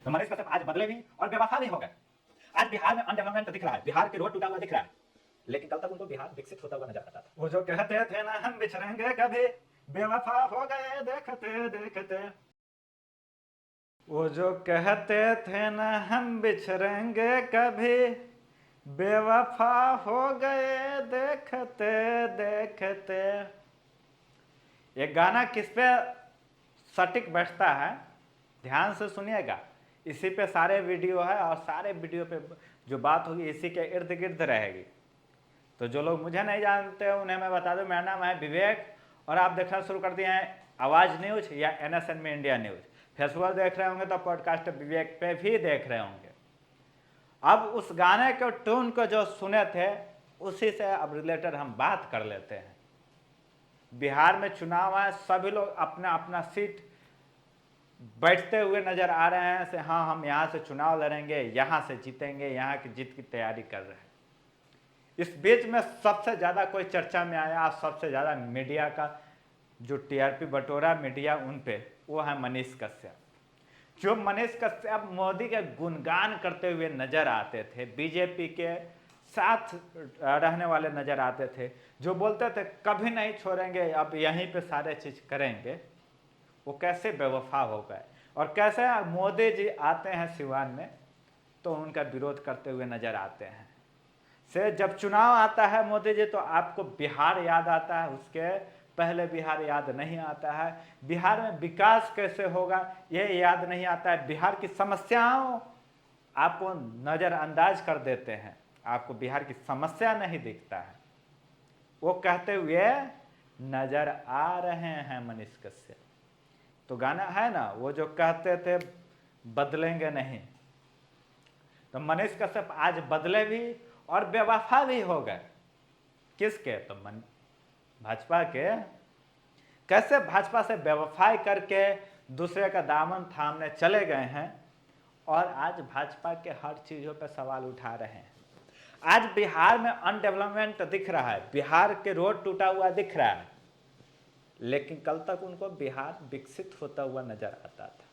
तो मनीष कश्यप आज बदले भी और बेवफा भी हो गए। आज बिहार में अनडेवलपमेंट दिख रहा है, बिहार के रोड टूटा हुआ दिख रहा है, लेकिन कल तक उनको बिहार विकसित होता हुआ नजर आता था। वो जो कहते थे ना हम बिछड़ेंगे कभी, बेवफा हो गए देखते देखते। वो जो कहते थे ना हम बिछड़ेंगे कभी, बेवफा हो गए देखते देखते। ये गाना किस पे सटीक बैठता है, ध्यान से सुनिएगा। इसी पे सारे वीडियो है और सारे वीडियो पे जो बात होगी इसी के इर्द गिर्द रहेगी। तो जो लोग मुझे नहीं जानते उन्हें मैं बता दूं, मेरा नाम है विवेक और आप देखना शुरू कर दिए हैं आवाज़ न्यूज या NSN में इंडिया न्यूज। फेसबुक देख रहे होंगे तो पॉडकास्ट विवेक पे भी देख रहे होंगे। अब उस गाने के टून को जो सुने थे उसी से अब रिलेटेड हम बात कर लेते हैं। बिहार में चुनाव है, सभी लोग अपना अपना सीट बैठते हुए नजर आ रहे हैं से हाँ हम यहाँ से चुनाव लड़ेंगे, यहाँ से जीतेंगे, यहाँ की जीत की तैयारी कर रहे हैं। इस बीच में सबसे ज़्यादा कोई चर्चा में आया, सबसे ज़्यादा मीडिया का जो TRP बटोरा मीडिया उन पे, वो है मनीष कश्यप। जो मनीष कश्यप मोदी के गुणगान करते हुए नजर आते थे, बीजेपी के साथ रहने वाले नजर आते थे, जो बोलते थे कभी नहीं छोड़ेंगे, अब यहीं पे सारे चीज करेंगे, वो कैसे बेवफा हो गए और कैसे मोदी जी आते हैं सिवान में तो उनका विरोध करते हुए नजर आते हैं। से जब चुनाव आता है मोदी जी तो आपको बिहार याद आता है, उसके पहले बिहार याद नहीं आता है। बिहार में विकास कैसे होगा ये याद नहीं आता है। बिहार की समस्याओं आपको नज़रअंदाज कर देते हैं, आपको बिहार की समस्या नहीं दिखता है। वो कहते हुए नजर आ रहे हैं मनीष कश्यप। तो गाना है ना, वो जो कहते थे बदलेंगे नहीं, तो मनीष कश्यप आज बदले भी और बेवफा भी हो गए। किसके? तो भाजपा के। कैसे भाजपा से बेवफाई करके दूसरे का दामन थामने चले गए हैं और आज भाजपा के हर चीज़ों पर सवाल उठा रहे हैं। आज बिहार में अनडेवलपमेंट दिख रहा है, बिहार के रोड टूटा हुआ दिख रहा है, लेकिन कल तक उनको बिहार विकसित होता हुआ नजर आता था।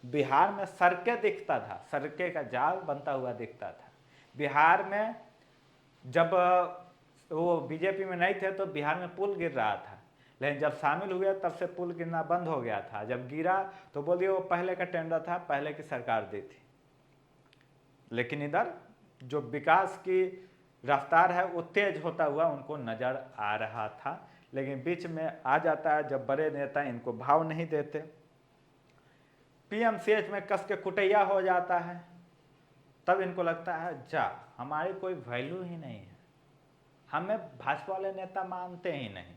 बिहार में सड़कें दिखता था, सड़कें का जाल बनता हुआ दिखता था। बिहार में जब वो बीजेपी में नहीं थे तो बिहार में पुल गिर रहा था, लेकिन जब शामिल हुए तब से पुल गिरना बंद हो गया था। जब गिरा तो बोलिए वो पहले का टेंडर था, पहले की सरकार दी थी। लेकिन इधर जो विकास की रफ्तार है वो तेज होता हुआ उनको नजर आ रहा था। लेकिन बीच में आ जाता है जब बड़े नेता इनको भाव नहीं देते, PMCH में कस के कुटैया हो जाता है, तब इनको लगता है जा हमारी कोई वैल्यू ही नहीं है, हमें भाजपा वाले नेता मानते ही नहीं,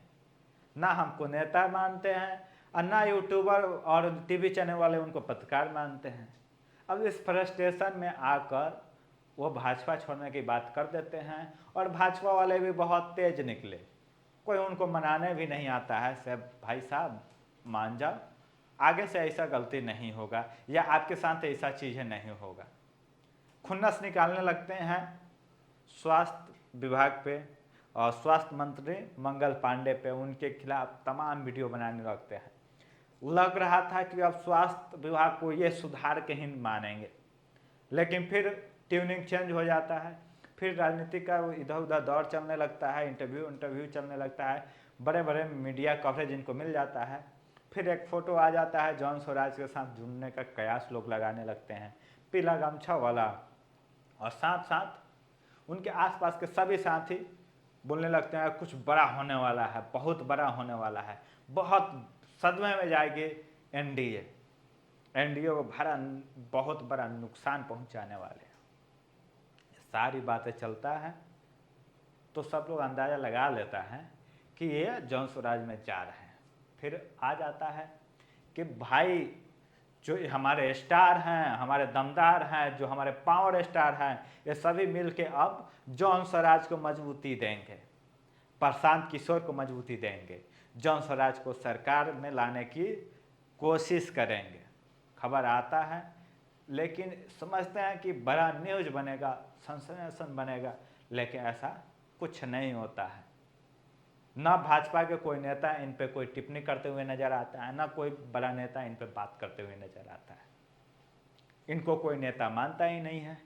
ना हमको नेता मानते हैं और ना यूट्यूबर और TV चैनल वाले उनको पत्रकार मानते हैं। अब इस फ्रस्ट्रेशन में आकर वो भाजपा छोड़ने की बात कर देते हैं और भाजपा वाले भी बहुत तेज निकले, कोई उनको मनाने भी नहीं आता है, सब भाई साहब मान जाओ, आगे से ऐसा गलती नहीं होगा या आपके साथ ऐसा चीज़ें नहीं होगा। खुन्नस निकालने लगते हैं स्वास्थ्य विभाग पे और स्वास्थ्य मंत्री मंगल पांडे पे, उनके खिलाफ तमाम वीडियो बनाने लगते हैं। लग रहा था कि अब स्वास्थ्य विभाग को ये सुधार के ही मानेंगे, लेकिन फिर ट्यूनिंग चेंज हो जाता है, फिर राजनीति का इधर उधर दौर चलने लगता है, इंटरव्यू चलने लगता है, बड़े बड़े मीडिया कवरेज इनको मिल जाता है, फिर एक फ़ोटो आ जाता है जॉन स्वराज के साथ जुड़ने का कयास लोग लगाने लगते हैं, पीला गमछा वाला, और साथ साथ उनके आसपास के सभी साथी बोलने लगते हैं कुछ बड़ा होने वाला है, बहुत बड़ा होने वाला है, बहुत सदमे में जाएगी एनडीए को बहुत बड़ा नुकसान पहुंचाने वाले हैं। सारी बातें चलता है तो सब लोग अंदाज़ा लगा लेता है कि ये जॉन स्वराज में जा रहे हैं। फिर आ जाता है कि भाई जो हमारे स्टार हैं, हमारे दमदार हैं, जो हमारे पावर स्टार हैं, ये सभी मिलके अब जॉन स्वराज को मजबूती देंगे, प्रशांत किशोर को मजबूती देंगे, जॉन स्वराज को सरकार में लाने की कोशिश करेंगे। खबर आता है, लेकिन समझते हैं कि बड़ा न्यूज बनेगा, सेंसेशन बनेगा, लेकिन ऐसा कुछ नहीं होता है। ना भाजपा के कोई नेता इन पे कोई टिप्पणी करते हुए नजर आता है, ना कोई बड़ा नेता इन पे बात करते हुए नजर आता है। इनको कोई नेता मानता ही नहीं है।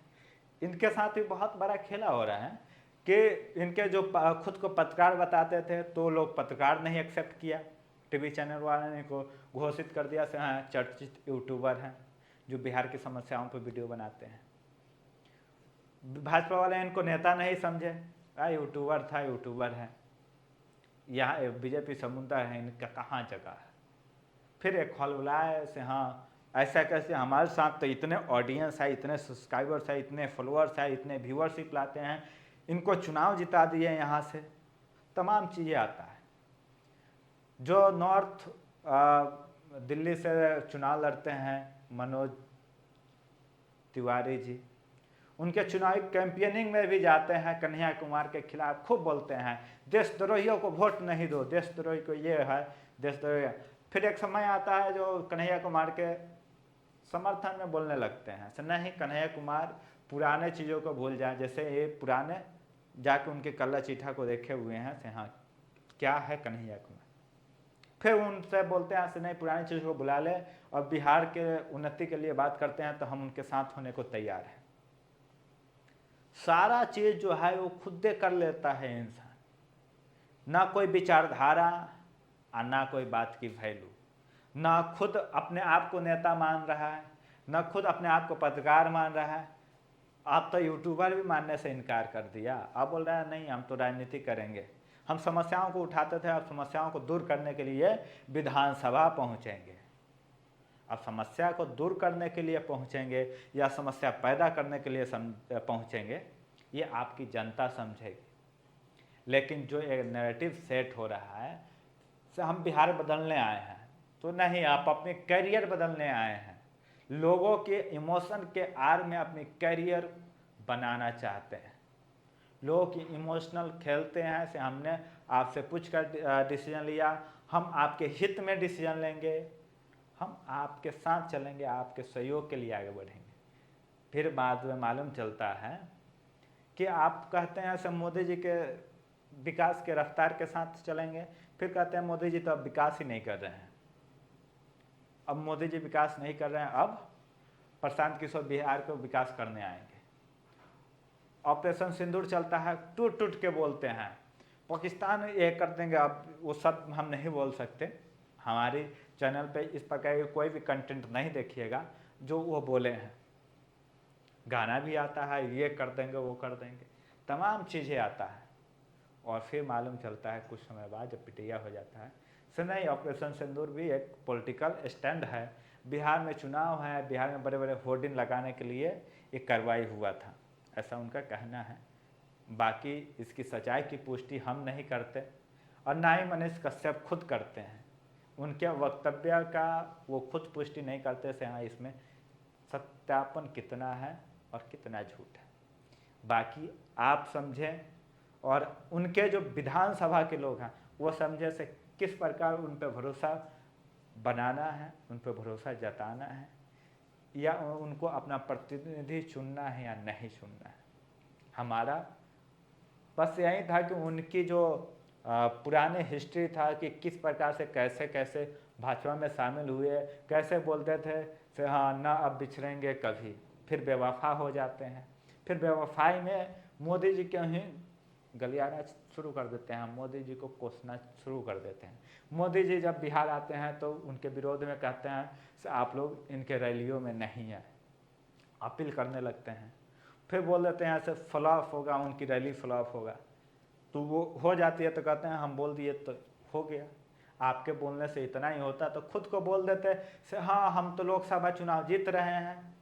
इनके साथ भी बहुत बड़ा खेला हो रहा है कि इनके जो खुद को पत्रकार बताते थे तो लोग पत्रकार नहीं एक्सेप्ट किया, टीवी चैनल वाले ने को घोषित कर दिया से हाँ चर्चित यूट्यूबर हैं जो बिहार की समस्याओं पर वीडियो बनाते हैं। भाजपा वाले इनको नेता नहीं समझे, यूट्यूबर था, यूट्यूबर है, यहाँ बीजेपी समुद्र है, इनका कहाँ जगह है। फिर एक हॉल बुलाया से हाँ ऐसा कैसे, हमारे साथ तो इतने ऑडियंस है, इतने सब्सक्राइबर्स है, इतने फॉलोअर्स है, इतने व्यूअरशिप लाते हैं, इनको चुनाव जिता दिए यहाँ से, तमाम चीज़ें आता है। जो नॉर्थ दिल्ली से चुनाव लड़ते हैं मनोज तिवारी जी, उनके चुनावी कैंपेनिंग में भी जाते हैं, कन्हैया कुमार के खिलाफ खूब बोलते हैं देशद्रोहियों को वोट नहीं दो, देशद्रोही को ये है देशद्रोही। फिर एक समय आता है जो कन्हैया कुमार के समर्थन में बोलने लगते हैं तो नहीं, कन्हैया कुमार पुराने चीज़ों को भूल जाए, जैसे ये पुराने जाके उनके कल्ला चीठा को देखे हुए हैं से हाँ क्या है कन्हैया कुमार। फिर उनसे बोलते हैं से नहीं, पुरानी चीज़ों को बुला ले और बिहार के उन्नति के लिए बात करते हैं तो हम उनके साथ होने को तैयार हैं। सारा चीज़ जो है वो खुद दे कर लेता है इंसान, ना कोई विचारधारा और ना कोई बात की वैल्यू, ना खुद अपने आप को नेता मान रहा है, ना खुद अपने आप को पत्रकार मान रहा है। आप तो यूट्यूबर भी मानने से इनकार कर दिया, आप बोल रहे हैं नहीं हम तो राजनीति करेंगे, हम समस्याओं को उठाते थे, अब समस्याओं को दूर करने के लिए विधानसभा पहुंचेंगे। अब समस्या को दूर करने के लिए पहुंचेंगे या समस्या पैदा करने के लिए पहुंचेंगे, ये आपकी जनता समझेगी। लेकिन जो एक नैरेटिव सेट हो रहा है से हम बिहार बदलने आए हैं, तो नहीं, आप अपने कैरियर बदलने आए हैं। लोगों के इमोशन के आड़ में अपनी कैरियर बनाना चाहते हैं, लोगों की इमोशनल खेलते हैं से हमने आपसे पूछ कर डिसीजन लिया, हम आपके हित में डिसीजन लेंगे, हम आपके साथ चलेंगे, आपके सहयोग के लिए आगे बढ़ेंगे। फिर बाद में मालूम चलता है कि आप कहते हैं सब मोदी जी के विकास के रफ्तार के साथ चलेंगे, फिर कहते हैं मोदी जी तो अब विकास ही नहीं कर रहे हैं। अब मोदी जी विकास नहीं कर रहे हैं, अब प्रशांत किशोर बिहार को विकास करने आएंगे। ऑपरेशन सिंदूर चलता है, टूट टूट के बोलते हैं पाकिस्तान ये कर देंगे, अब वो सब हम नहीं बोल सकते। हमारी चैनल पे इस प्रकार के कोई भी कंटेंट नहीं देखिएगा जो वो बोले हैं। गाना भी आता है, ये कर देंगे वो कर देंगे, तमाम चीज़ें आता है। और फिर मालूम चलता है कुछ समय बाद जब पिटैया हो जाता है से नहीं, ऑपरेशन सिंदूर भी एक पॉलिटिकल स्टैंड है, बिहार में चुनाव है, बिहार में बड़े बड़े होर्डिंग लगाने के लिए ये कार्रवाई हुआ था, ऐसा उनका कहना है। बाकी इसकी सच्चाई की पुष्टि हम नहीं करते और ना ही मनीष कश्यप खुद करते हैं, उनके वक्तव्य का वो खुद पुष्टि नहीं करते से हाँ इसमें सत्यापन कितना है और कितना झूठ है। बाकी आप समझें और उनके जो विधानसभा के लोग हैं वो समझे से किस प्रकार उन पर भरोसा बनाना है, उन पर भरोसा जताना है, या उनको अपना प्रतिनिधि चुनना है या नहीं चुनना है। हमारा बस यही था कि उनकी जो पुराने हिस्ट्री था कि किस प्रकार से कैसे कैसे भाजपा में शामिल हुए, कैसे बोलते थे से हाँ ना अब बिछड़ेंगे कभी, फिर बेवफा हो जाते हैं, फिर बेवफाई में मोदी जी के ही गलियारा शुरू कर देते हैं, मोदी जी को कोसना शुरू कर देते हैं। मोदी जी जब बिहार आते हैं तो उनके विरोध में कहते हैं से आप लोग इनके रैलियों में नहीं आए, अपील करने लगते हैं। फिर बोल देते हैं ऐसे फ्लॉप होगा, उनकी रैली फ्लॉप होगा, तो वो हो जाती है तो कहते हैं हम बोल दिए तो हो गया, आपके बोलने से इतना ही होता तो खुद को बोल देते से हाँ हम तो लोकसभा चुनाव जीत रहे हैं,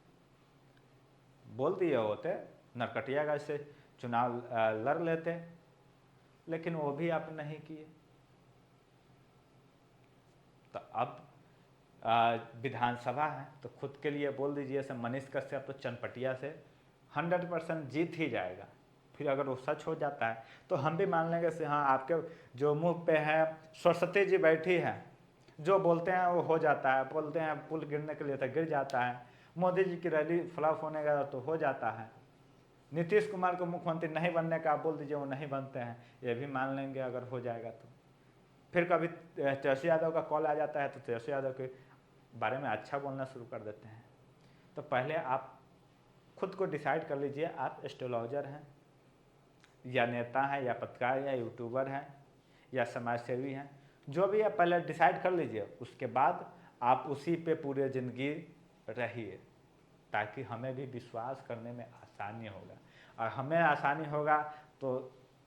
बोल दिए होते, नरकटियागंज से चुनाव लड़ लेते, लेकिन वो भी आप नहीं किए। तो अब विधानसभा है तो खुद के लिए बोल दीजिए से मनीष कश्यप तो चनपटिया से 100% जीत ही जाएगा। फिर अगर वो सच हो जाता है तो हम भी मान लेंगे से हाँ आपके जो मुंह पे है सरस्वती जी बैठी है, जो बोलते हैं वो हो जाता है, बोलते हैं पुल गिरने के लिए तो गिर जाता है, मोदी जी की रैली फ्लॉप होने का तो हो जाता है, नीतीश कुमार को मुख्यमंत्री नहीं बनने का आप बोल दीजिए वो नहीं बनते हैं, ये भी मान लेंगे अगर हो जाएगा तो। फिर कभी तेजस्वी यादव का कॉल आ जाता है तो तेजस्वी यादव के बारे में अच्छा बोलना शुरू कर देते हैं। तो पहले आप खुद को डिसाइड कर लीजिए, आप एस्ट्रोलॉजर हैं या नेता हैं या पत्रकार या यूट्यूबर हैं या समाज सेवी हैं, जो भी है पहले डिसाइड कर लीजिए। उसके बाद आप उसी पे पूरे ज़िंदगी रहिए, ताकि हमें भी विश्वास करने में आसानी होगा, और हमें आसानी होगा तो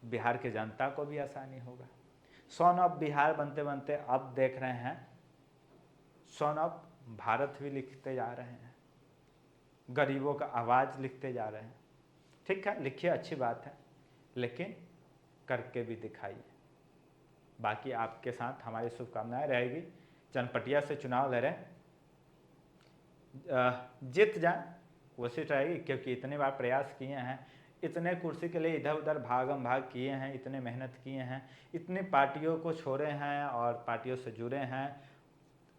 बिहार की जनता को भी आसानी होगा। सन ऑफ बिहार बनते बनते अब देख रहे हैं सन ऑफ भारत भी लिखते जा रहे हैं, गरीबों का आवाज़ लिखते जा रहे हैं। ठीक है, लिखिए, अच्छी बात है, लेकिन करके भी दिखाइए। बाकी आपके साथ हमारी शुभकामनाएं रहेगी। चनपटिया से चुनाव लड़ें, जीत जाए कोशिश रहेगी, क्योंकि इतनी बार प्रयास किए हैं, इतने कुर्सी के लिए इधर उधर भागम भाग किए हैं, इतने मेहनत किए हैं, इतनी पार्टियों को छोड़े हैं और पार्टियों से जुड़े हैं,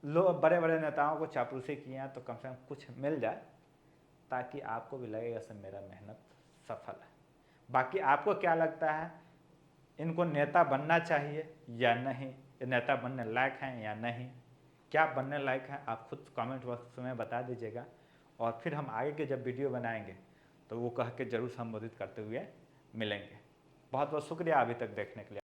लोग बड़े बड़े नेताओं को चापलूसी किए हैं, तो कम से कम कुछ मिल जाए, ताकि आपको भी लगेगा कि मेरा मेहनत सफल है। बाकी आपको क्या लगता है, इनको नेता बनना चाहिए या नहीं, ये नेता बनने लायक हैं या नहीं, क्या बनने लायक है, आप खुद कमेंट बॉक्स में बता दीजिएगा। और फिर हम आगे के जब वीडियो बनाएंगे तो वो कह के ज़रूर संबोधित करते हुए मिलेंगे। बहुत बहुत शुक्रिया अभी तक देखने के लिए।